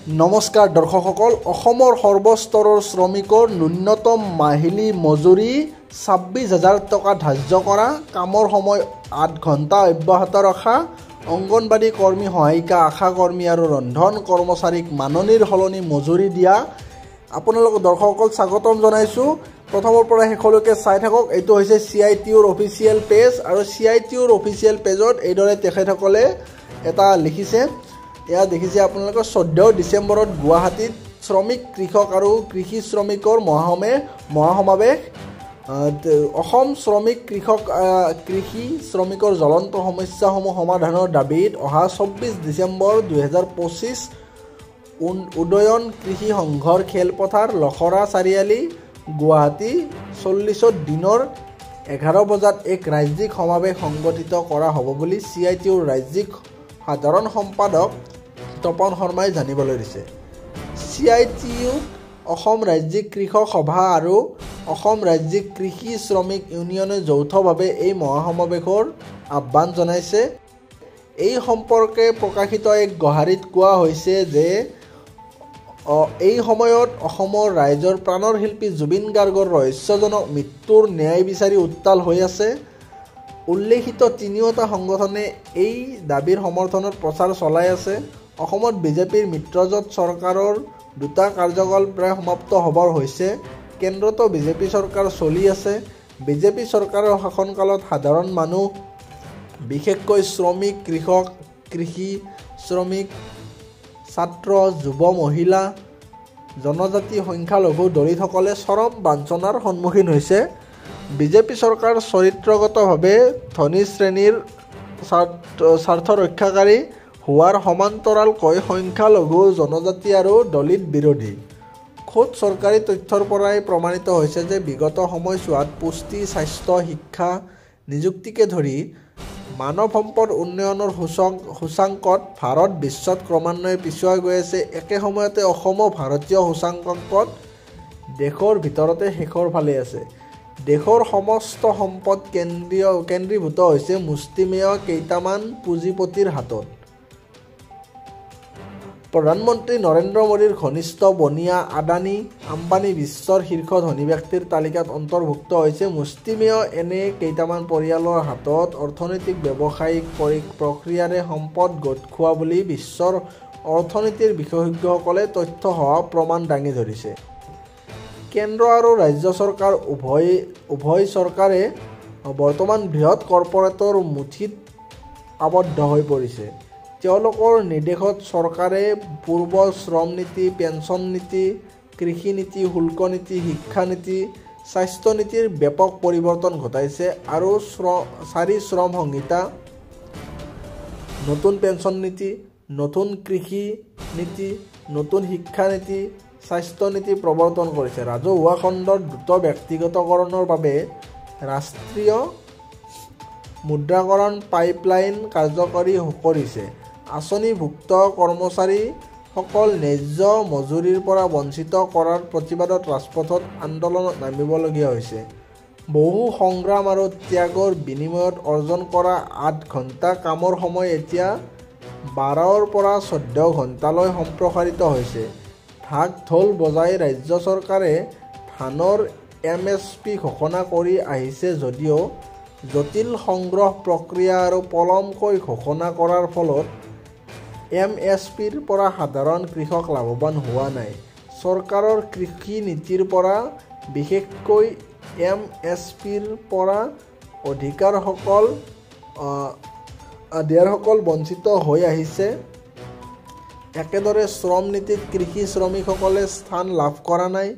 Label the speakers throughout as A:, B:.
A: নমস্কাৰ দৰ্শকসকল, অসমৰ সৰ্বস্তৰৰ শ্ৰমিকৰ ন্যূনতম মাহিলী মজুৰি ২৬,০০০ টকা ধাৰ্য কৰা, কামৰ সময় ৮ ঘণ্টা অব্যাহত ৰখা, অংগনবাড়ী কৰ্মী, সহায়িকা, আশা কৰ্মী আৰু ৰন্ধন কৰ্মচাৰীক মাননিৰ সলনি মজুৰি দিয়া। আপোনালোক দৰ্শকসকল স্বাগতম জনাইছোঁ। প্ৰথমৰ পৰা শেষলৈকে চাই থাকক। এইটো হৈছে CITUৰ অফিচিয়েল পেজ আৰু CITUৰ অফিচিয়েল পেজত এইদৰে তেখেতসকলে এটা লিখিছে। এয়া দেখিছে আপোনালোকে 14 ডিচেম্বৰত গুৱাহাটীত শ্ৰমিক, কৃষক আৰু কৃষি শ্ৰমিকৰ মহাসমাৱেশ। অসম শ্ৰমিক, কৃষক, কৃষি শ্ৰমিকৰ জ্বলন্ত সমস্যাসমূহ সমাধানৰ দাবীত অহা 24 ডিচেম্বৰ 2025 উদয়ন কৃষি সংঘৰ খেলপথাৰ, লখৰা চাৰিআলি, গুৱাহাটী 40 দিনৰ 11 বজাত এক ৰাজ্যিক সমাৱেশ সংগঠিত কৰা হ'ব বুলি CITUৰ ৰাজ্যিক সাধাৰণ সম্পাদক তপন শৰ্মাই জানিবলৈ দিছে। CITU অসম ৰাজ্যিক কৃষক সভা আৰু অসম ৰাজ্যিক কৃষি শ্ৰমিক ইউনিয়নে যৌথভাৱে এই মহাসমাৱেশৰ আহ্বান জনাইছে। এই সম্পৰ্কে প্ৰকাশিত এক গহাৰিত কোৱা হৈছে যে এই সময়ত অসমৰ ৰাইজৰ প্ৰাণৰ শিল্পী জুবিন গাৰ্গৰ ৰহস্যজনক মৃত্যুৰ ন্যায় বিচাৰি উত্তাল হৈ আছে। উল্লেখিত তিনিওটা সংগঠনে এই দাবীৰ সমৰ্থনত প্ৰচাৰ চলাই আছে। অসমত বিজেপিৰ মিত্ৰজোঁট চৰকাৰৰ 2টা কাৰ্যকাল প্ৰায় সমাপ্ত হ'বৰ হৈছে। কেন্দ্ৰতো বিজেপি চৰকাৰ চলি আছে। বিজেপি চৰকাৰৰ শাসনকালত সাধাৰণ মানুহ, বিশেষকৈ শ্ৰমিক, কৃষক, কৃষি শ্ৰমিক, ছাত্ৰ, যুৱ, মহিলা, জনজাতি, সংখ্যালঘু দলিতসকলে চৰম বাঞ্ছনাৰ সন্মুখীন হৈছে। বিজেপি চৰকাৰ চৰিত্ৰগতভাৱে ধনী শ্ৰেণীৰ স্বাৰ্থ ৰক্ষাকাৰী হোৱাৰ সমান্তৰালকৈ সংখ্যালঘু, জনজাতি আৰু দলিত বিৰোধী। খোদ চৰকাৰী তথ্যৰ পৰাই প্ৰমাণিত হৈছে যে বিগত সময়ছোৱাত পুষ্টি, স্বাস্থ্য, শিক্ষা, নিযুক্তিকে ধৰি মানৱ সম্পদ উন্নয়নৰ সূচাংকত ভাৰত বিশ্বত ক্ৰমান্বয়ে পিছুৱাই গৈ আছে। একে সময়তে অসমো ভাৰতীয় সূচাংকত দেশৰ ভিতৰতে শেষৰ ফালে আছে। দেশৰ সমস্ত সম্পদ কেন্দ্ৰীভূত হৈছে মুষ্টিমেয় কেইটামান পুঁজিপতিৰ হাতত। প্ৰধানমন্ত্ৰী নৰেন্দ্ৰ মোদীৰ ঘনিষ্ঠ বনিয়া আদানী, আম্বানী বিশ্বৰ শীৰ্ষ ধনী ব্যক্তিৰ তালিকাত অন্তৰ্ভুক্ত হৈছে। মুষ্টিমেয় এনে কেইটামান পৰিয়ালৰ হাতত অৰ্থনৈতিক ব্যৱসায়িক প্ৰক্ৰিয়াৰে সম্পদ গোট খোৱা বুলি বিশ্বৰ অৰ্থনীতিৰ বিশেষজ্ঞসকলে তথ্যসহ প্ৰমাণ দাঙি ধৰিছে। কেন্দ্ৰ আৰু ৰাজ্য চৰকাৰ উভয় চৰকাৰে বৰ্তমান বৃহৎ কৰ্পৰেটৰ মুঠিত আবদ্ধ হৈ পৰিছে। তেওঁলোকৰ নিৰ্দেশত চৰকাৰে পূৰ্ব শ্ৰম নীতি, পেঞ্চন নীতি, কৃষি নীতি, শুল্ক নীতি, শিক্ষা নীতি, স্বাস্থ্য নীতিৰ ব্যাপক পৰিৱৰ্তন ঘটাইছে আৰু 4 শ্ৰম সংহিতা, নতুন পেঞ্চন নীতি, নতুন কৃষি নীতি, নতুন শিক্ষা নীতি, স্বাস্থ্য নীতি প্ৰৱৰ্তন কৰিছে। ৰাজহুৱা খণ্ডৰ দ্ৰুত ব্যক্তিগতকৰণৰ বাবে ৰাষ্ট্ৰীয় মুদ্ৰাকৰণ পাইপলাইন কাৰ্যকৰী কৰিছে। আঁচনিভুক্ত কৰ্মচাৰীসকল ন্যায্য মজুৰিৰ পৰা বঞ্চিত কৰাৰ প্ৰতিবাদত ৰাজপথত আন্দোলনত নামিবলগীয়া হৈছে। বহু সংগ্ৰাম আৰু ত্যাগৰ বিনিময়ত অৰ্জন কৰা 8 ঘণ্টা কামৰ সময় এতিয়া 12ৰ পৰা 14 ঘণ্টালৈ সম্প্ৰসাৰিত হৈছে। ঢাক ঢোল বজাই ৰাজ্য চৰকাৰে ধানৰ MSP ঘোষণা কৰি আহিছে যদিও জটিল সংগ্ৰহ প্ৰক্ৰিয়া আৰু পলমকৈ ঘোষণা কৰাৰ ফলত MSPৰ পৰা সাধাৰণ কৃষক লাভৱান হোৱা নাই। চৰকাৰৰ কৃষি নীতিৰ পৰা, বিশেষকৈ MSPৰ পৰা অধিকাৰীসকল বঞ্চিত হৈ আহিছে। একেদৰে শ্ৰম নীতিত কৃষি শ্ৰমিকসকলে স্থান লাভ কৰা নাই।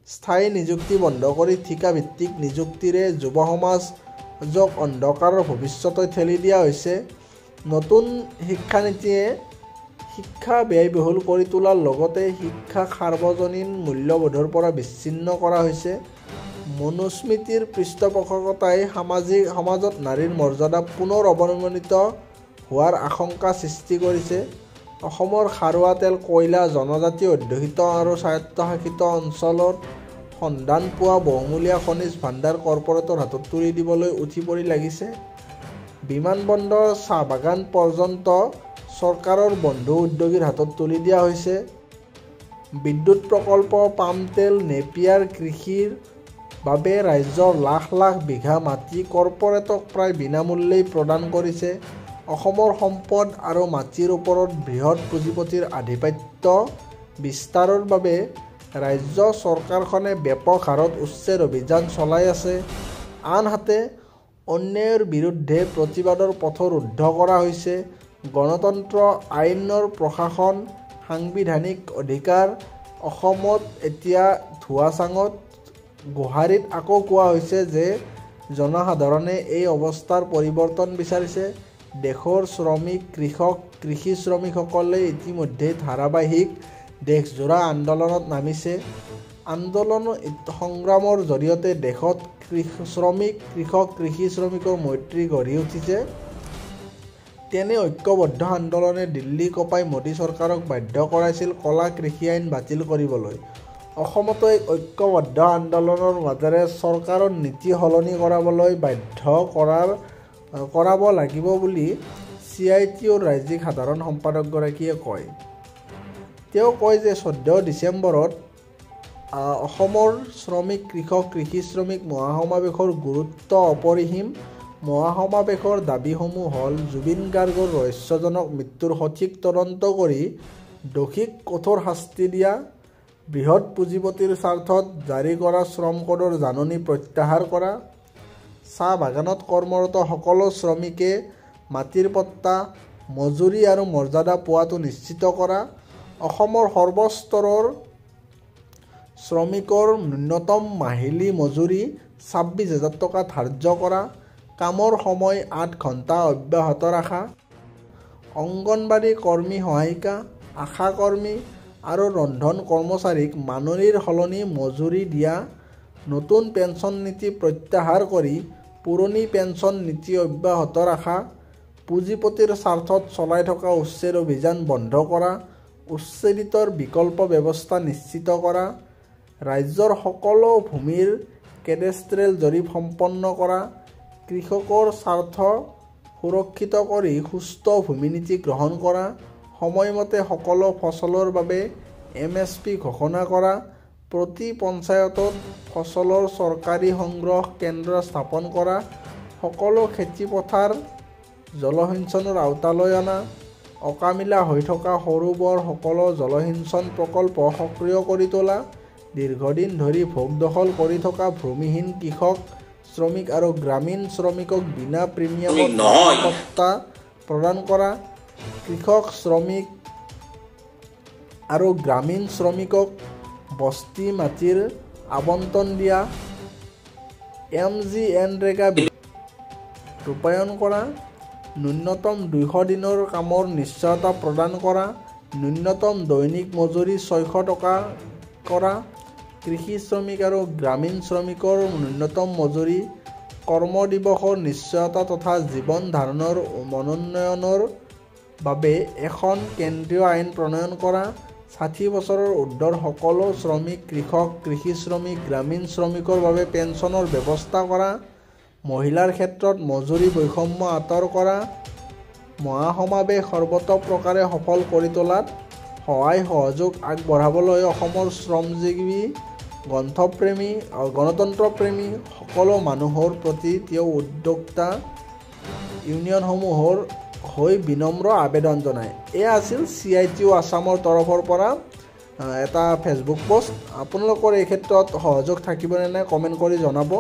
A: স্থায়ী নিযুক্তি বন্ধ কৰি ঠিকাভিত্তিক নিযুক্তিৰে যুৱ সমাজক অন্ধকাৰৰ ভৱিষ্যতলৈ ঠেলি দিয়া হৈছে। নতুন শিক্ষানীতিয়ে শিক্ষা ব্যয়বহুল কৰি তোলাৰ লগতে শিক্ষাক সাৰ্বজনীন মূল্যবোধৰ পৰা বিচ্ছিন্ন কৰা হৈছে। মনুস্মৃতিৰ পৃষ্ঠপোষকতাই সমাজত নাৰীৰ মৰ্যাদা পুনৰ অৱনমিত হোৱাৰ আশংকা সৃষ্টি কৰিছে। অসমৰ খাৰুৱা তেল, কয়লা, জনজাতি অধ্যুষিত আৰু স্বায়ত্তশাসিত অঞ্চলত সন্ধান পোৱা বহুমূলীয়া খনিজ ভাণ্ডাৰ কৰ্পৰেটৰ হাতত তুলি দিবলৈ উঠি পৰি লাগিছে। বিমানবন্দৰ, চাহ বাগান পৰ্যন্ত চৰকাৰৰ বন্ধু উদ্যোগীৰ হাতত তুলি দিয়া হৈছে। বিদ্যুৎ প্ৰকল্প, পাম তেল, নেপিয়াৰ কৃষিৰ বাবে ৰাজ্যৰ লাখ লাখ বিঘা মাটি কৰ্পৰেটক প্ৰায় বিনামূল্যেই প্ৰদান কৰিছে। অসমৰ সম্পদ আৰু মাটিৰ ওপৰত বৃহৎ পুঁজিপতিৰ আধিপত্য বিস্তাৰৰ বাবে ৰাজ্য চৰকাৰখনে ব্যাপক হাৰত উচ্ছেদ অভিযান চলাই আছে। আনহাতে অন্যায়ৰ বিৰুদ্ধে প্ৰতিবাদৰ পথ ৰুদ্ধ কৰা হৈছে। গণতন্ত্ৰ, আইনৰ প্ৰশাসন, সাংবিধানিক অধিকাৰ অসমত এতিয়া ধোঁৱাচাঙত। গুৱাহাটীত আকৌ কোৱা হৈছে যে জনসাধাৰণে এই অৱস্থাৰ পৰিৱৰ্তন বিচাৰিছে। দেশৰ শ্ৰমিক, কৃষক, কৃষি শ্ৰমিকসকলে ইতিমধ্যে ধাৰাবাহিক দেশজোৰা আন্দোলনত নামিছে। আন্দোলন সংগ্ৰামৰ জৰিয়তে দেশত শ্ৰমিক, কৃষক, কৃষি শ্ৰমিকৰ মৈত্ৰী গঢ়ি উঠিছে। তেনে ঐক্যবদ্ধ আন্দোলনে দিল্লী কঁপাই মোদী চৰকাৰক বাধ্য কৰাইছিল ক'লা কৃষি আইন বাতিল কৰিবলৈ। অসমতো এই ঐক্যবদ্ধ আন্দোলনৰ মাজেৰে চৰকাৰৰ নীতি সলনি কৰাবলৈ বাধ্য কৰাব লাগিব বুলি CITUৰ ৰাজ্যিক সাধাৰণ সম্পাদকগৰাকীয়ে কয়। তেওঁ কয় যে 14 ডিচেম্বৰত অসমৰ শ্ৰমিক, কৃষক, কৃষি শ্ৰমিক মহাসমাৱেশৰ গুৰুত্ব অপৰিসীম। মহাসমাৱেশৰ দাবীসমূহ হ'ল জুবিন গাৰ্গৰ ৰহস্যজনক মৃত্যুৰ সঠিক তদন্ত কৰি দোষীক কঠোৰ শাস্তি দিয়া, বৃহৎ পুঁজিপতিৰ স্বাৰ্থত জাৰি কৰা শ্ৰম কোডৰ জাননী প্ৰত্যাহাৰ কৰা, চাহ বাগানত কৰ্মৰত সকলো শ্ৰমিকে মাটিৰ পট্টা, মজুৰি আৰু মৰ্যাদা পোৱাটো নিশ্চিত কৰা, অসমৰ সৰ্বস্তৰৰ শ্ৰমিকৰ ন্যূনতম মাহিলী মজুৰি 26,000 টকা ধাৰ্য কৰা, কামৰ সময় 8 ঘণ্টা অব্যাহত ৰাখা, অংগনবাড়ী কৰ্মী সহায়িকা, আশা কৰ্মী আৰু ৰন্ধন কৰ্মচাৰীক মাননিৰ সলনি মজুৰি দিয়া, নতুন পেন্সন নীতি প্ৰত্যাহাৰ কৰি পুৰণি পেন্সন নীতি অব্যাহত ৰাখা, পুঁজিপতিৰ স্বাৰ্থত চলাই থকা উচ্ছেদ অভিযান বন্ধ কৰা, উচ্ছেদিতৰ বিকল্প ব্যৱস্থা নিশ্চিত কৰা, ৰাজ্যৰ সকলো ভূমিৰ কেডেষ্ট্ৰেল জৰীপ সম্পন্ন কৰা, কৃষকৰ স্বাৰ্থ সুৰক্ষিত কৰি সুস্থ ভূমি নীতি গ্ৰহণ কৰা, সময়মতে সকলো ফচলৰ বাবে MSP ঘোষণা কৰা, প্ৰতি পঞ্চায়তত ফচলৰ চৰকাৰী সংগ্ৰহ কেন্দ্ৰ স্থাপন কৰা, সকলো খেতিপথাৰ জলসিঞ্চনৰ আওতালৈ অনা, অকামিলা হৈ থকা সৰু বৰ সকলো জলসিঞ্চন প্ৰকল্প সক্ৰিয় কৰি তোলা, দীৰ্ঘদিন ধৰি ভোগ দখল কৰি থকা ভূমিহীন কৃষক, শ্ৰমিক আৰু গ্ৰামীণ শ্ৰমিকক বিনা প্ৰিমিয়ামত নিৰাপত্তা প্ৰদান কৰা, কৃষক, শ্ৰমিক আৰু গ্ৰামীণ শ্ৰমিকক বস্তি মাটিৰ আবণ্টন দিয়া, MGNৰেগা ৰূপায়ণ কৰা, ন্যূনতম 200 দিনৰ কামৰ নিশ্চয়তা প্ৰদান কৰা, ন্যূনতম দৈনিক মজুৰি 600 টকা কৰা, কৃষি শ্ৰমিক আৰু গ্ৰামীণ শ্ৰমিকৰ ন্যূনতম মজুৰি, কৰ্ম দিৱসৰ নিশ্চয়তা তথা জীৱন ধাৰণৰ মনোন্নয়নৰ বাবে এখন কেন্দ্ৰীয় আইন প্ৰণয়ন কৰা, 60 বছৰৰ ঊৰ্ধ্বৰ সকলো শ্ৰমিক, কৃষক, কৃষি শ্ৰমিক, গ্ৰামীণ শ্ৰমিকৰ বাবে পেন্সনৰ ব্যৱস্থা কৰা, মহিলাৰ ক্ষেত্ৰত মজুৰি বৈষম্য আঁতৰ কৰা, মহাসমাৱেশ সৰ্বতোপ্ৰকাৰে সফল কৰি তোলাত সহায় সহযোগ আগবঢ়াবলৈ অসমৰ শ্ৰমজীৱী, গণতন্ত্ৰপ্ৰেমী সকলো মানুহৰ প্ৰতি তেওঁ উদ্যোক্তা ইউনিয়নসমূহৰ হৈ বিনম্ৰ আবেদন জনায়। এয়া আছিল CITU আছামৰ তৰফৰ পৰা এটা ফেচবুক পোষ্ট। আপোনালোকৰ এই ক্ষেত্ৰত সহযোগ থাকিবনে নাই কমেণ্ট কৰি জনাব।